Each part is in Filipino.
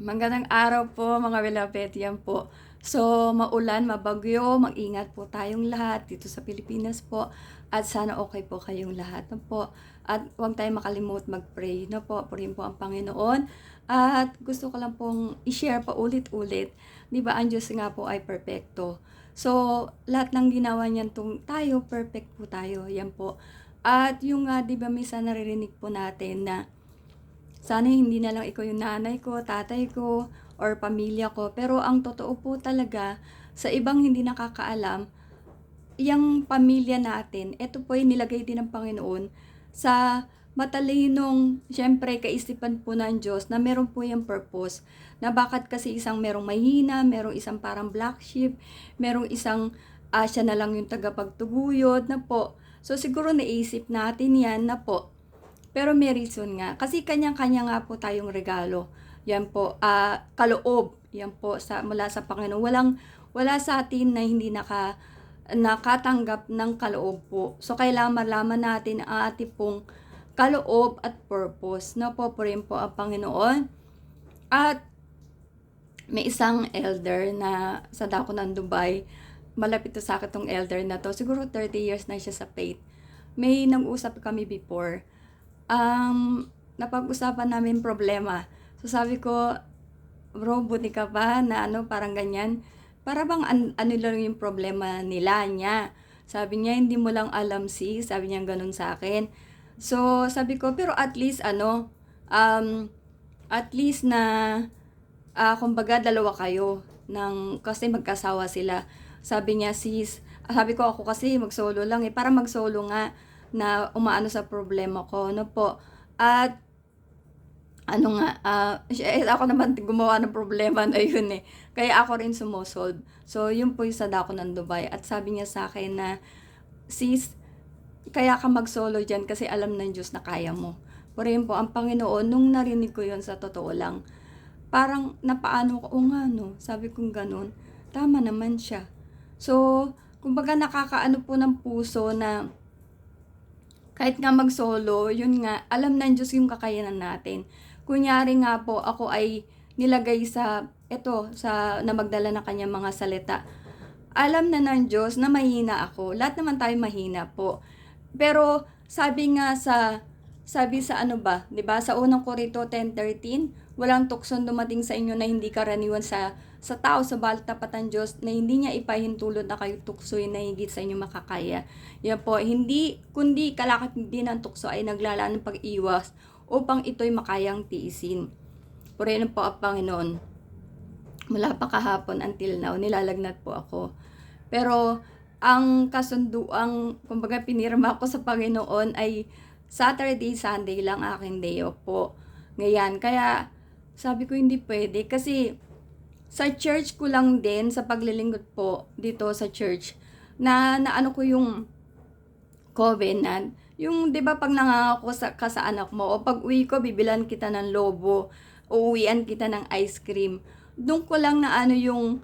Magandang araw po mga beloved, yan po. So, maulan, mabagyo, mag-ingat po tayong lahat dito sa Pilipinas po. At sana okay po kayong lahat na po. At huwag tayong makalimut mag-pray na po. Purihin po ang Panginoon. At gusto ko lang pong i-share pa ulit-ulit. Di ba, ang Diyos nga po ay perfecto. So, lahat ng ginawa niyan tayo, perfect po tayo. Yan po. At yung di ba, misa naririnig po natin na sana hindi na lang ikaw yung nanay ko, tatay ko, or pamilya ko. Pero ang totoo po talaga, sa ibang hindi nakakaalam, yung pamilya natin, ito po yung nilagay din ng Panginoon sa matalinong, syempre, kaisipan po ng Diyos na meron po yung purpose. Na bakit kasi isang merong mahina, merong isang parang black sheep, merong isang siya na lang yung tagapagtuguyod na po. So siguro naisip natin yan na po, pero may reason nga. Kasi kanyang-kanya nga po tayong regalo. Yan po, kaloob. Yan po, mula sa Panginoon. Wala sa atin na hindi nakatanggap ng kaloob po. So, kailangan malaman natin ang ating pong kaloob at purpose. Na po rin po ang Panginoon. At may isang elder na sa dako ng Dubai. Malapit to sa akin tong elder na to. Siguro 30 years na siya sa faith. May nag-usap kami before. Napag-usapan namin problema. So sabi ko, bro, buti ka ba na parang ganyan? Para bang ano lang yung problema niya. Sabi niya, hindi mo lang alam sabi niya ganun sa akin. So sabi ko, pero at least at least na, kumbaga dalawa kayo, kasi magkasawa sila. Sabi niya, sabi ko ako kasi mag-solo lang para mag-solo nga na umaano sa problema ko, no po. At ako naman gumawa ng problema na yun eh. Kaya ako rin sumosolve. So, yun po yung sa dako ng Dubai. At sabi niya sa akin na, sis, kaya ka mag-solo dyan kasi alam ng Diyos na kaya mo. Pero yun po, ang Panginoon, nung narinig ko yun sa totoo lang, parang napaano ko, nga no, sabi kong ganun, tama naman siya. So, kumbaga nakakaano po ng puso na, kahit nga mag-solo, yun nga, alam ng Diyos yung kakayanan natin. Kunyari nga po, ako ay nilagay na magdala ng kanyang mga salita. Alam na ng Diyos na mahina ako. Lahat naman tayo mahina po. Pero, sabi sa 'di ba? Sa unang Korinto 10:13, walang tukson dumating sa inyo na hindi karaniwan sa tao sa baltapatan Diyos na hindi niya ipahintulot na kayo tuksoin na higit sa inyo makakaya. Yan po, hindi kundi kalakip din ng tukso ay naglalaan ng pag-iwas upang ito'y makayang tiisin. Purihin po ang Panginoon. Mula pa kahapon until now, nilalagnat po ako. Pero ang kasunduang, kumbaga pinirma ko sa Panginoon ay Saturday, Sunday lang aking day off po. Ngayon, kaya sabi ko hindi pwede kasi sa church ko lang din, sa paglilingkod po dito sa church, na naano ko yung covenant. Yung 'di ba pag nangako ka sa anak mo, o pag uwi ko bibilan kita ng lobo, uuwian kita ng ice cream. Doon ko lang na yung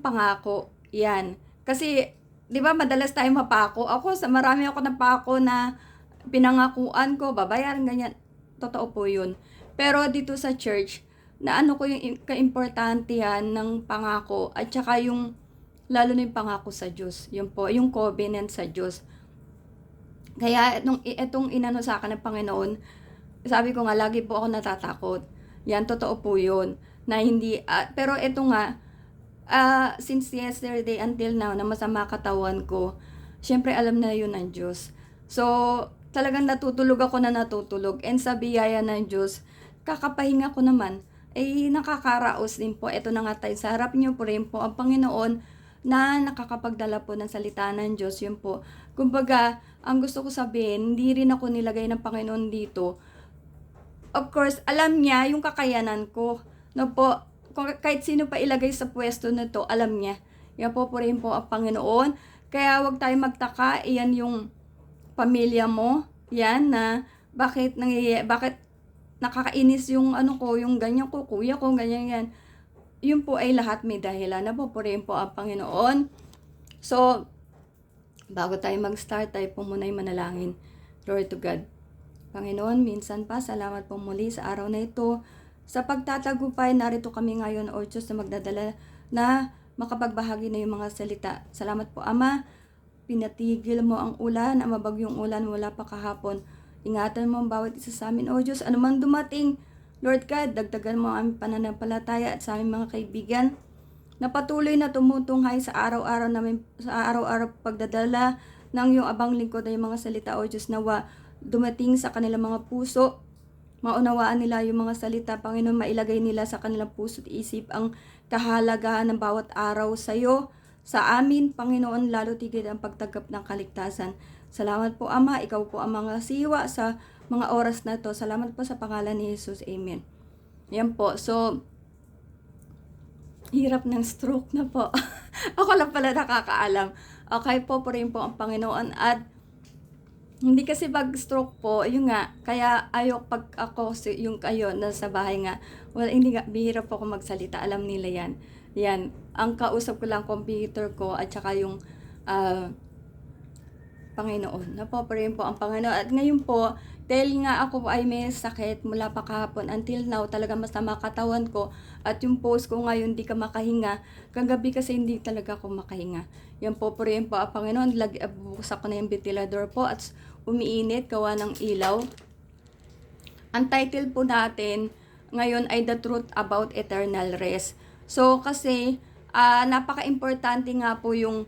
pangako. Yan. Kasi 'di ba madalas tayong mapako. Marami ako napako na pinangakuan ko, babayaran ganyan. Totoo po 'yun. Pero dito sa church, na ko yung kaimportante yan ng pangako at saka yung lalo na yung pangako sa Diyos. Yun po, yung covenant sa Diyos. Kaya itong inano sa akin ng Panginoon, sabi ko nga, lagi po ako natatakot. Yan, totoo po yun. Na hindi, pero ito nga, since yesterday until now, na masama katawan ko, syempre alam na yun ng Diyos. So, talagang natutulog. And sa biyaya ng Diyos, kakapahinga ko naman, nakakaraos din po. Ito na nga tayo sa harap niyo po rin po ang Panginoon na nakakapagdala po ng salita ng Diyos. Yun po. Kumbaga, ang gusto ko sabihin, hindi rin ako nilagay ng Panginoon dito. Of course, alam niya yung kakayanan ko. No po, kahit sino pa ilagay sa pwesto na to, alam niya. Yan po rin po ang Panginoon. Kaya wag tayong magtaka, iyan yung pamilya mo. Yan na, bakit nakakainis yung yung ganyan ko, kuya ko, ganyan yan. Yun po ay lahat may dahilan. Napupurihin po ang Panginoon. So, bago tayo mag-start, tayo po muna yung manalangin. Glory to God. Panginoon, minsan pa, salamat po muli sa araw na ito Sa pagtatagumpay, narito kami ngayon, O Diyos, na magdadala na makapagbahagi na yung mga salita. Salamat po, Ama. Pinatigil mo ang ulan, ang mabagyong ulan wala pa kahapon. Ingatan mo ang bawat isa sa amin, O Diyos. Anumang dumating, Lord God, dagdagan mo ang aming pananampalataya at sa aming mga kaibigan na patuloy na tumutunghay sa araw-araw pagdadala ng iyong abang lingkod na yung mga salita, O Diyos, nawa dumating sa kanilang mga puso. Maunawaan nila yung mga salita, Panginoon, mailagay nila sa kanilang puso at isip ang kahalagahan ng bawat araw sa iyo, sa amin, Panginoon, lalo tigid ang pagtanggap ng kaligtasan. Salamat po, Ama. Ikaw po ang mga siwa sa mga oras na to. Salamat po sa pangalan ni Jesus. Amen. Yan po. So, hirap ng stroke na po. Ako lang pala nakakaalam. Okay po rin po ang Panginoon. At hindi kasi pag stroke po, yun nga, kaya ayok pag ako, yung kayo nasa bahay nga, well, hindi nga, bihira po ako magsalita, alam nila yan. Yan, ang kausap ko lang computer ko at saka yung Panginoon. Napoprayin po ang Panginoon. At ngayon po, dahil nga ako ay may sakit mula pa kahapon until now, talaga masama katawan ko. At yung post ko ngayon, di ka makahinga. Kagabi kasi hindi talaga ako makahinga. Yan po, purihin po ang Panginoon. Buksan ko na yung ventilador po at umiinit, gawa ng ilaw. Ang title po natin ngayon ay The Truth About Eternal Rest. So, kasi napaka-importante nga po yung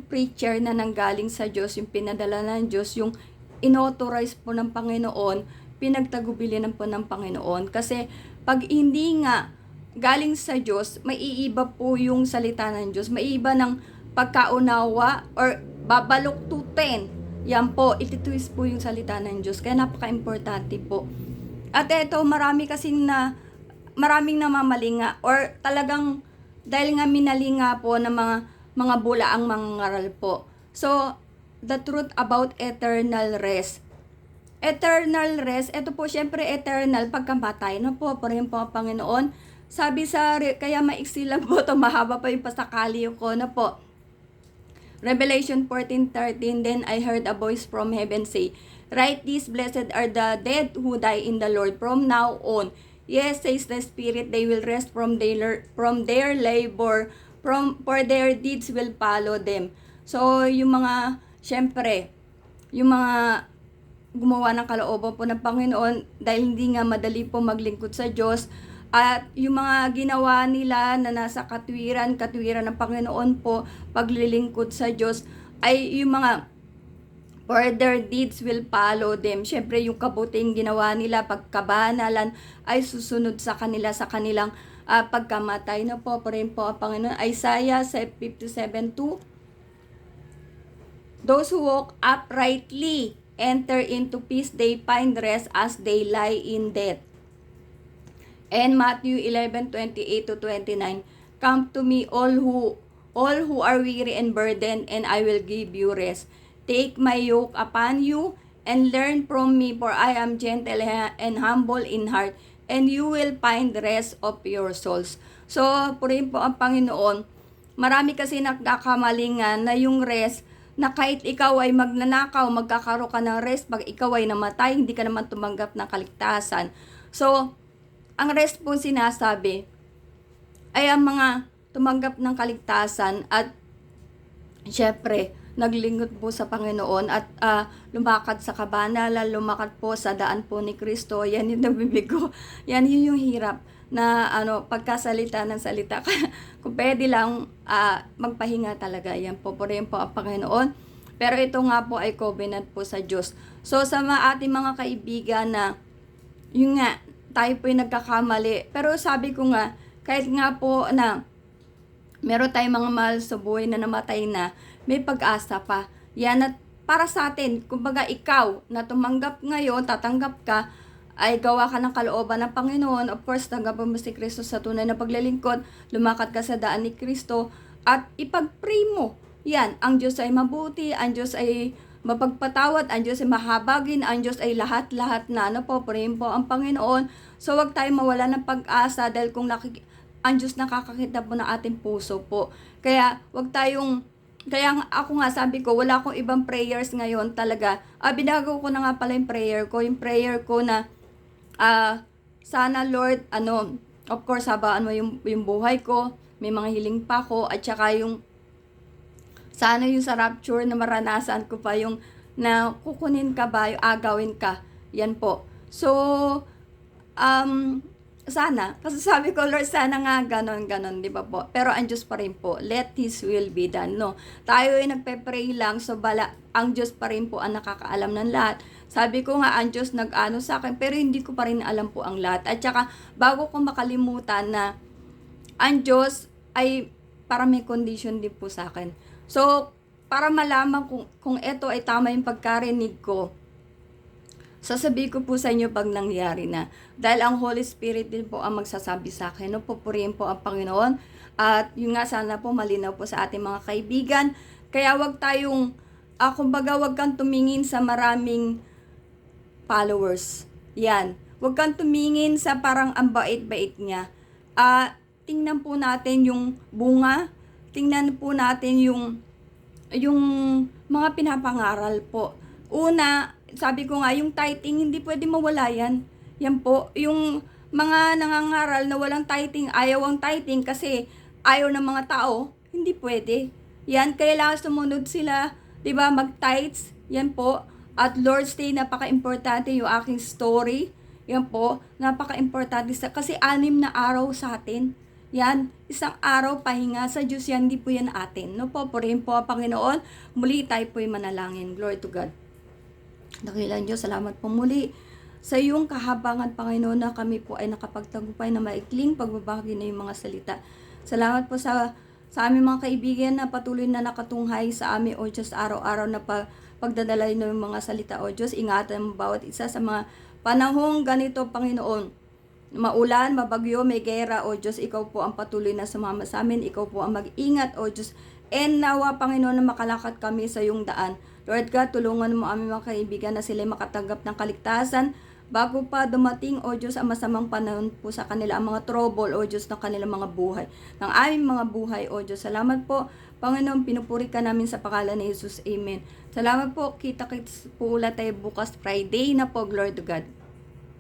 preacher na nanggaling sa Diyos, yung pinadala ng Diyos, yung inauthorize po ng Panginoon, pinagtagubilinan po ng Panginoon. Kasi pag hindi nga galing sa Diyos, maiiba po yung salita ng Diyos, maiiba ng pagkaunawa or babaluktutin. Yan po, ititwist po yung salita ng Diyos. Kaya napaka-importante po. At eto, maraming namamalinga or talagang dahil nga minalinga po ng mga bulaang mangangaral po. So, the truth about eternal rest. Eternal rest, ito po syempre eternal pagkamatay. No po, rin po ang Panginoon. Sabi kaya maiksi lang po ito, mahaba pa yung pasakali ko na po. Revelation 14:13, Then I heard a voice from heaven say, Write this, blessed are the dead who die in the Lord from now on. Yes, says the Spirit, they will rest from their labor, for their deeds will follow them. So, yung mga, syempre, yung mga gumawa ng kalooban po ng Panginoon, dahil hindi nga madali po maglingkod sa Diyos, at yung mga ginawa nila na nasa katwiran ng Panginoon po, paglilingkod sa Diyos, ay yung mga, for their deeds will follow them. Syempre, yung kabuting ginawa nila, pagkabanalan, ay susunod sa kanila, sa kanilang pagkamatay na po rin po ang Panginoon. Isaiah 57:2, Those who walk uprightly enter into peace, they find rest as they lie in death. And Matthew 11:28-29, Come to me all who are weary and burdened, and I will give you rest. Take my yoke upon you and learn from me, for I am gentle and humble in heart, and you will find rest of your souls. So, purihin po ang Panginoon. Marami kasi nagkakamalingan na yung rest, na kahit ikaw ay magnanakaw, magkakaroon ka ng rest, pag ikaw ay namatay, hindi ka naman tumanggap ng kaligtasan. So, ang rest po sinasabi ay ang mga tumanggap ng kaligtasan at syempre, naglingkod po sa Panginoon at lumakad sa kabanalan, lumakad po sa daan po ni Kristo. Yan yung nabibig ko. Yan yung hirap na pagkasalita ng salita. Kung pwede lang magpahinga talaga. Yan po rin po ang Panginoon. Pero ito nga po ay covenant po sa Diyos. So sa ating mga kaibigan na yun nga, tayo po yung nagkakamali. Pero sabi ko nga, kahit nga po na meron tayong mga mahal sa buhay na namatay na, may pag-asa pa. Yan at para sa atin, kumbaga ikaw na tumanggap ngayon, tatanggap ka, ay gawa ka ng kalooban ng Panginoon. Of course, tanggapin mo si Kristo sa tunay na paglilingkod, lumakad ka sa daan ni Kristo, at ipag-pray mo. Yan, ang Diyos ay mabuti, ang Diyos ay mapagpatawad, ang Diyos ay mahabagin, ang Diyos ay lahat-lahat na. Pray po ang Panginoon. So, wag tayong mawala ng pag-asa dahil kung ang Diyos nakakakita po ng ating puso po. Kaya, kaya ako nga sabi ko, wala akong ibang prayers ngayon talaga. Binago ko na nga pala yung prayer ko. Yung prayer ko na sana Lord, of course, habaan mo yung buhay ko, may mga hiling pa ko, at saka yung, sana yung sa rapture na maranasan ko pa yung, na kukunin ka ba, yung agawin ka, yan po. So, sana, kasi sabi ko, Lord, sana nga ganon, di ba po? Pero ang Diyos pa rin po, let His will be done, no? Tayo ay nagpe-pray lang, so ang Diyos pa rin po ang nakakaalam ng lahat. Sabi ko nga, ang Diyos nag-ano sa akin, pero hindi ko pa rin alam po ang lahat. At saka, bago ko makalimutan na ang Diyos ay para may condition din po sa akin. So, para malaman kung ito ay tama yung pagkarinig ko, sasabihin ko po sa inyo pag nangyari na. Dahil ang Holy Spirit din po ang magsasabi sa akin. No? Pupurihin po ang Panginoon. At yun nga, sana po malinaw po sa ating mga kaibigan. Kaya wag tayong, kumbaga wag kang tumingin sa maraming followers. Yan. Wag kang tumingin sa parang ang bait-bait niya. Tingnan po natin yung bunga. Tingnan po natin yung mga pinapangaral po. Una, sabi ko nga, yung tithing, hindi pwede mawala yan. Yan po, yung mga nangangaral na walang tithing, ayaw ang tithing kasi ayaw ng mga tao, hindi pwede. Yan, kailangan sumunod sila, di ba, mag-tithes, yan po. At Lord's Day, napaka-importante yung aking story. Yan po, napaka-importante kasi 6 na araw sa atin. Yan, isang araw pahinga sa Diyos yan, hindi po yan atin. No po, purihin po ang Panginoon. Muli tayo po'y manalangin. Glory to God. Dakilang Diyos, salamat po muli sa iyong kahabangan, Panginoon, na kami po ay nakapagtagumpay na maikling pagbabahagi na yung mga salita. Salamat po sa aming mga kaibigan na patuloy na nakatunghay sa amin, O Diyos, araw-araw na pagdadala ng mga salita, O Diyos. Ingatan mo bawat isa sa mga panahong ganito, Panginoon. Maulan, mabagyo, may gera, O Diyos, ikaw po ang patuloy na sumama sa amin. Ikaw po ang mag-ingat, O Diyos. And nawa, Panginoon, na makalakat kami sa iyong daan. Lord God, tulungan mo aming mga kaibigan na sila makatanggap ng kaligtasan bago pa dumating, O Diyos, ang masamang panahon po sa kanila, ang mga trouble, O Diyos, ng kanilang mga buhay, ng aming mga buhay, O Diyos. Salamat po, Panginoon, pinupuri ka namin sa pangalan ni Jesus. Amen. Salamat po, kita-kits po ulit tayo bukas Friday na po. Glory to God.